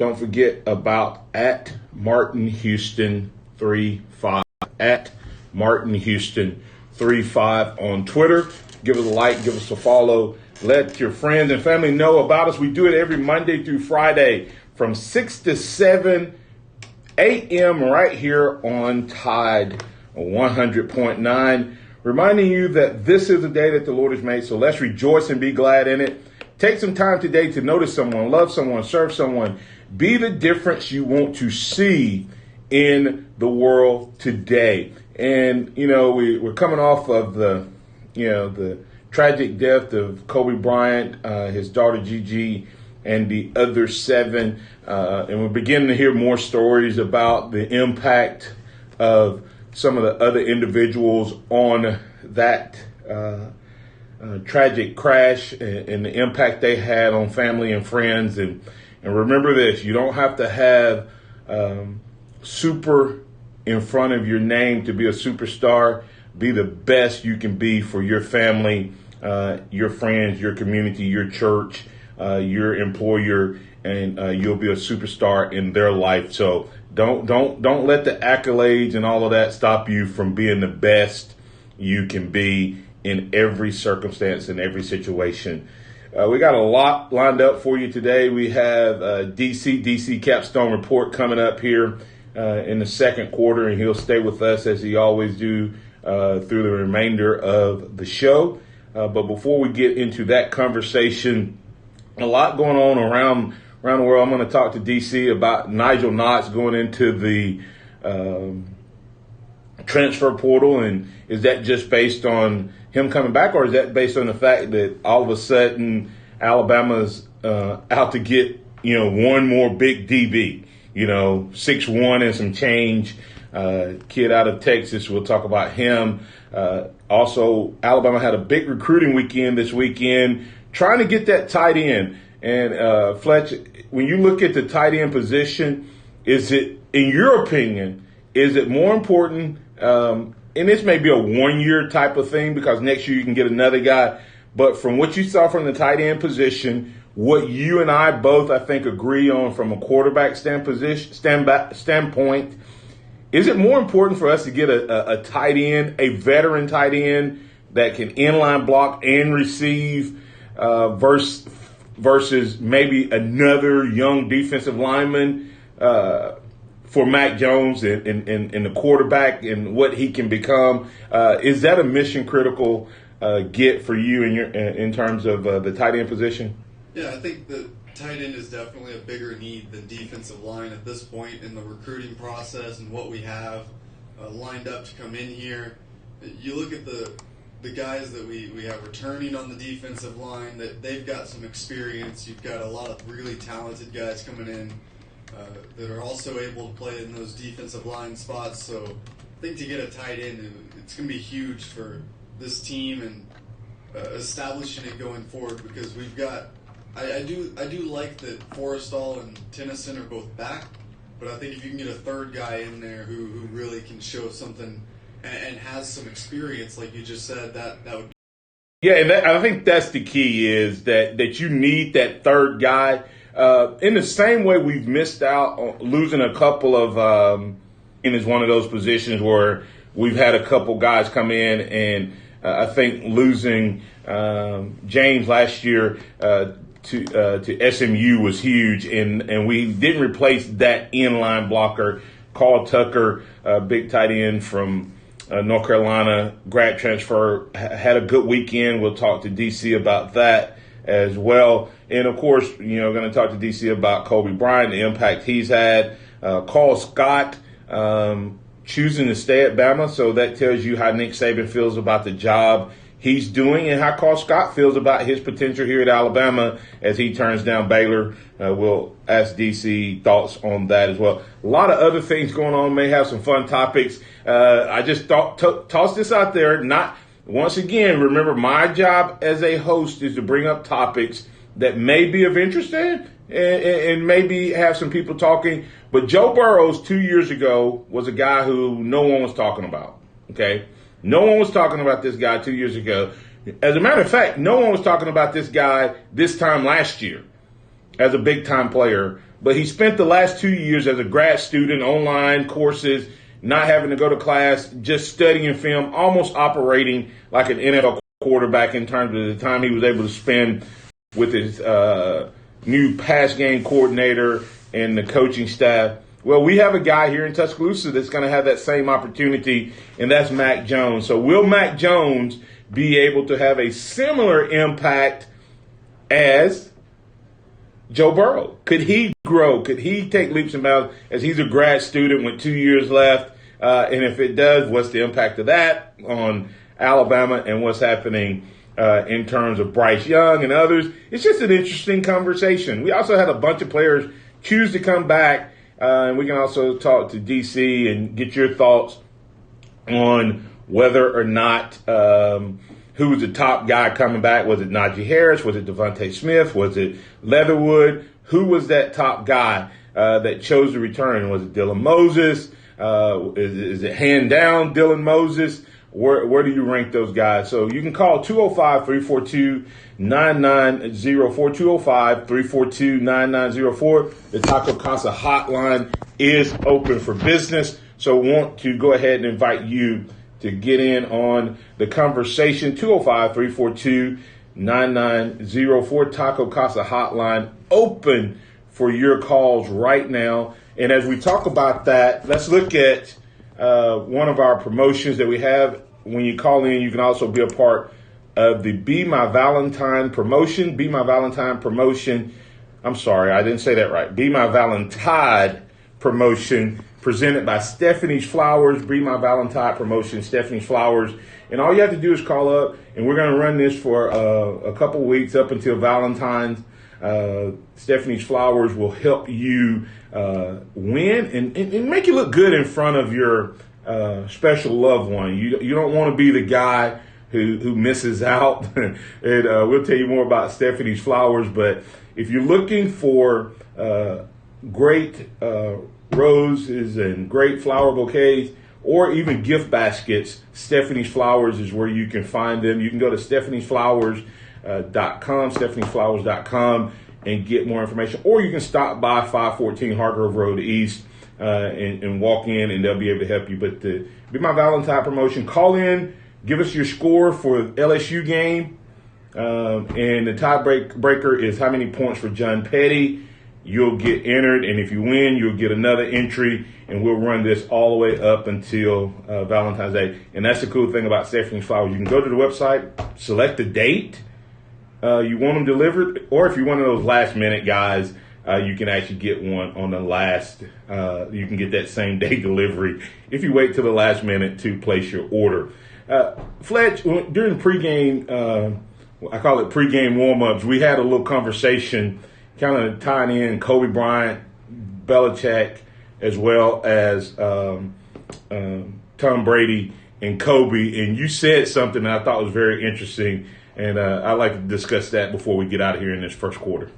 Don't forget about at Martin Houston 35 at Martin Houston 35 on Twitter. Give us a like, give us a follow. Let your friends and family know about us. We do it every Monday through Friday from 6 to 7 a.m. right here on Tide 100.9. Reminding you that this is the day that the Lord has made, so let's rejoice and be glad in it. Take some time today to notice someone, love someone, serve someone. Be the difference you want to see in the world today. And, we're coming off of the tragic death of Kobe Bryant, his daughter Gigi, and the other 7. And we're beginning to hear more stories about the impact of some of the other individuals on that tragic crash and the impact they had on family and friends. And remember this, you don't have to have super in front of your name to be a superstar. Be the best you can be for your family, your friends, your community, your church, your employer, and you'll be a superstar in their life. So don't let the accolades and all of that stop you from being the best you can be in every circumstance, in every situation. We got a lot lined up for you today. We have DC Capstone Report coming up here in the second quarter, and he'll stay with us as he always do through the remainder of the show. But before we get into that conversation, a lot going on around the world. I'm going to talk to DC about Nigel Knotts going into the transfer portal, and is that just based on him coming back, or is that based on the fact that all of a sudden Alabama's out to get one more big DB, 6'1" and some change, kid out of Texas. We'll talk about him. Also, Alabama had a big recruiting weekend this weekend, trying to get that tight end. And Fletch, when you look at the tight end position, is it, in your opinion, is it more important? And this may be a 1-year type of thing because next year you can get another guy. But from what you saw from the tight end position, what you and I both, I think, agree on from a quarterback standpoint, is it more important for us to get a tight end, a veteran tight end that can inline block and receive versus maybe another young defensive lineman for Mac Jones and the quarterback and what he can become? Is that a mission critical get for you in terms of the tight end position? Yeah, I think the tight end is definitely a bigger need than defensive line at this point in the recruiting process and what we have lined up to come in here. You look at the guys that we have returning on the defensive line, that they've got some experience. You've got a lot of really talented guys coming in that are also able to play in those defensive line spots. So I think to get a tight end, it's going to be huge for this team and establishing it going forward, because we've got I do like that Forrestall and Tennyson are both back, but I think if you can get a third guy in there who really can show something and has some experience, like you just said, that would. Yeah, and I think that's the key, is that you need that third guy. In the same way we've missed out on losing a couple of and is one of those positions where we've had a couple guys come in, and I think losing James last year to SMU was huge, and we didn't replace that inline blocker. Carl Tucker, big tight end from North Carolina, grad transfer, had a good weekend. We'll talk to DC about that as well. And, of course, going to talk to DC about Kobe Bryant, the impact he's had. Carl Scott choosing to stay at Bama, so that tells you how Nick Saban feels about the job he's doing and how Carl Scott feels about his potential here at Alabama as he turns down Baylor. We'll ask DC thoughts on that as well. A lot of other things going on. May have some fun topics. I just toss this out there. Once again, remember, my job as a host is to bring up topics that may be of interest and maybe have some people talking. But Joe Burrows 2 years ago was a guy who no one was talking about. Okay? No one was talking about this guy 2 years ago. As a matter of fact, no one was talking about this guy this time last year as a big-time player but he spent the last 2 years as a grad student, online courses, not having to go to class, just studying film, almost operating like an NFL quarterback in terms of the time he was able to spend with his new pass game coordinator and the coaching staff. Well, we have a guy here in Tuscaloosa that's going to have that same opportunity, and that's Mac Jones. So will Mac Jones be able to have a similar impact as Joe Burrow? Could he grow? Could he take leaps and bounds as he's a grad student with 2 years left? And if it does, what's the impact of that on Alabama and what's happening in terms of Bryce Young and others? It's just an interesting conversation. We also had a bunch of players choose to come back. And we can also talk to DC and get your thoughts on whether or not who was the top guy coming back. Was it Najee Harris? Was it Devontae Smith? Was it Leatherwood? Who was that top guy that chose to return? Was it Dylan Moses? Is it hand down Dylan Moses? Where do you rank those guys? So you can call 205-342-9904, 205-342-9904. The Taco Casa hotline is open for business. So want to go ahead and invite you to get in on the conversation. 205-342-9904. Taco Casa hotline open for your calls right now. And as we talk about that, let's look at one of our promotions that we have. When you call in, you can also be a part of the Be My Valentine promotion. Be My Valentine promotion. I'm sorry, I didn't say that right. Be My Valentine promotion presented by Stephanie's Flowers. Be My Valentine promotion, Stephanie's Flowers. And all you have to do is call up, and we're going to run this for a couple weeks up until Valentine's. Stephanie's Flowers will help you win and make you look good in front of your special loved one. You don't want to be the guy who misses out. And we'll tell you more about Stephanie's Flowers. But if you're looking for great roses and great flower bouquets or even gift baskets, Stephanie's Flowers is where you can find them. You can go to stephaniesflowers.com, stephaniesflowers.com, and get more information. Or you can stop by 514 Hargrove Road East and walk in, and they'll be able to help you. But the Be My Valentine promotion, call in, give us your score for the LSU game. And the tiebreaker is how many points for John Petty. You'll get entered, and if you win, you'll get another entry, and we'll run this all the way up until Valentine's Day. And that's the cool thing about Stephanie's Flowers. You can go to the website, select the date you want them delivered, or if you're one of those last-minute guys, you can actually get one on the last. You can get that same-day delivery if you wait till the last minute to place your order. Fletch, during pregame, I call it pregame warm-ups, we had a little conversation kind of tying in Kobe Bryant, Belichick, as well as Tom Brady and Kobe. And you said something that I thought was very interesting, and I'd like to discuss that before we get out of here in this first quarter.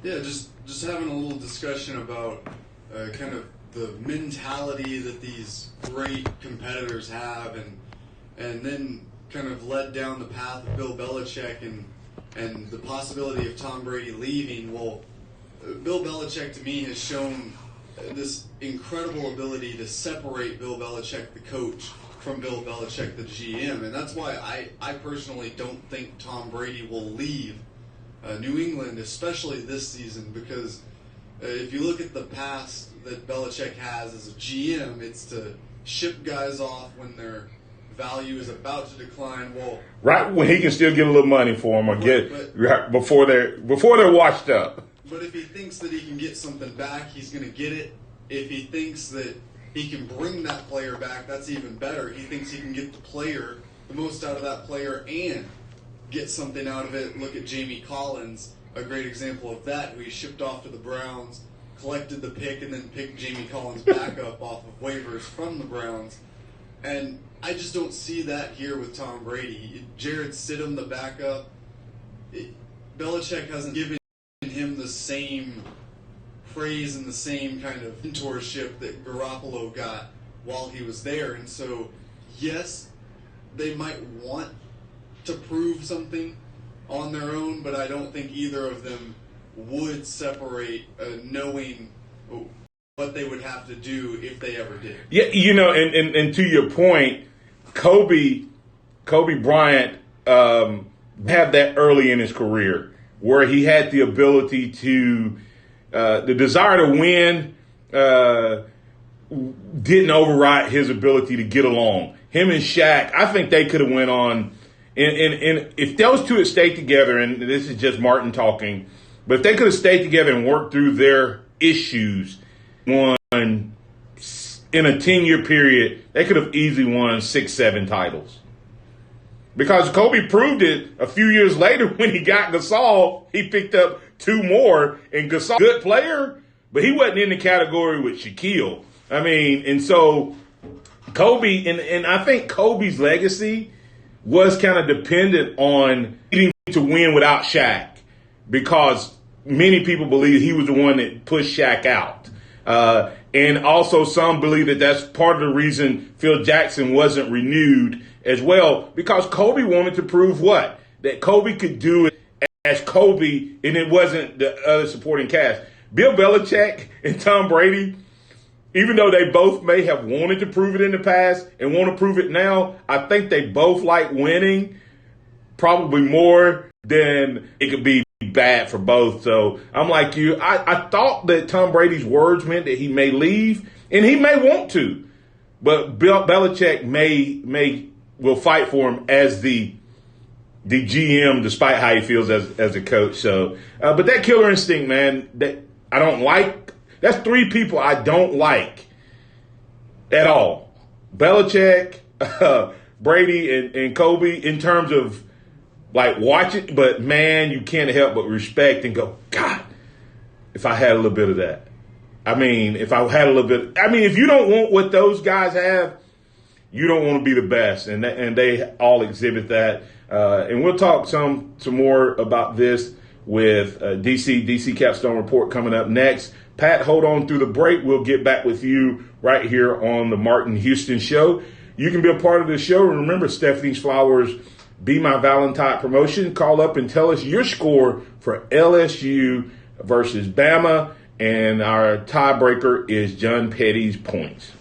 Yeah, just having a little discussion about kind of the mentality that these great competitors have, and then kind of led down the path of Bill Belichick and the possibility of Tom Brady leaving. Well, Bill Belichick, to me, has shown this incredible ability to separate Bill Belichick, the coach, from Bill Belichick, the GM. And that's why I personally don't think Tom Brady will leave New England, especially this season, because if you look at the past that Belichick has as a GM, it's to ship guys off when their value is about to decline. Well, right when he can still get a little money for them, or before they're washed up. But if he thinks that he can get something back, he's going to get it. If he thinks that he can bring that player back, that's even better. He thinks he can get the most out of that player, and get something out of it. Look at Jamie Collins, a great example of that, who he shipped off to the Browns, collected the pick, and then picked Jamie Collins back up off of waivers from the Browns. And I just don't see that here with Tom Brady. Jared Stidham, the backup, Belichick hasn't given him the same praise and the same kind of mentorship that Garoppolo got while he was there. And so, yes, they might want to prove something on their own, but I don't think either of them would separate knowing what they would have to do if they ever did. Yeah, and to your point, Kobe Bryant had that early in his career where he had the ability to, the desire to win didn't override his ability to get along. Him and Shaq, I think they could have went on, and if those two had stayed together, and this is just Martin talking, but if they could have stayed together and worked through their issues, won in a 10-year period, they could have easily won 6-7 titles. Because Kobe proved it a few years later when he got Gasol, he picked up 2 more, and Gasol, good player, but he wasn't in the category with Shaquille. I mean, and so Kobe, and I think Kobe's legacy was kind of dependent on needing to win without Shaq, because many people believe he was the one that pushed Shaq out. And also some believe that that's part of the reason Phil Jackson wasn't renewed as well, because Kobe wanted to prove what? That Kobe could do it as Kobe, and it wasn't the other supporting cast. Bill Belichick and Tom Brady, even though they both may have wanted to prove it in the past and want to prove it now, I think they both like winning probably more than it could be bad for both. So I'm like you. I thought that Tom Brady's words meant that he may leave, and he may want to, but Bill Belichick will fight for him as the GM, despite how he feels as a coach. So, but that killer instinct, man, that I don't like. That's 3 people I don't like at all: Belichick, Brady, and Kobe, in terms of like watch it. But man, you can't help but respect and go, God, if I had a little bit of that. I mean, if I had a little bit. I mean, if you don't want what those guys have, you don't want to be the best, and they all exhibit that. And we'll talk some more about this with DC Capstone Report coming up next. Pat, hold on through the break. We'll get back with you right here on the Martin Houston Show. You can be a part of the show. Remember, Stephanie's Flowers Be My Valentine promotion. Call up and tell us your score for LSU versus Bama. And our tiebreaker is John Petty's points.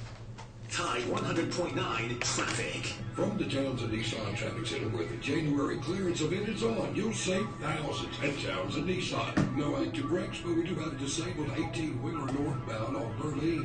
Tide 100.9 traffic. From the Townsend Nissan Traffic Center, where the January clearance event is on, you'll save thousands at Townsend Nissan. No active brakes, but we do have a disabled 18-wheeler northbound on Berlin.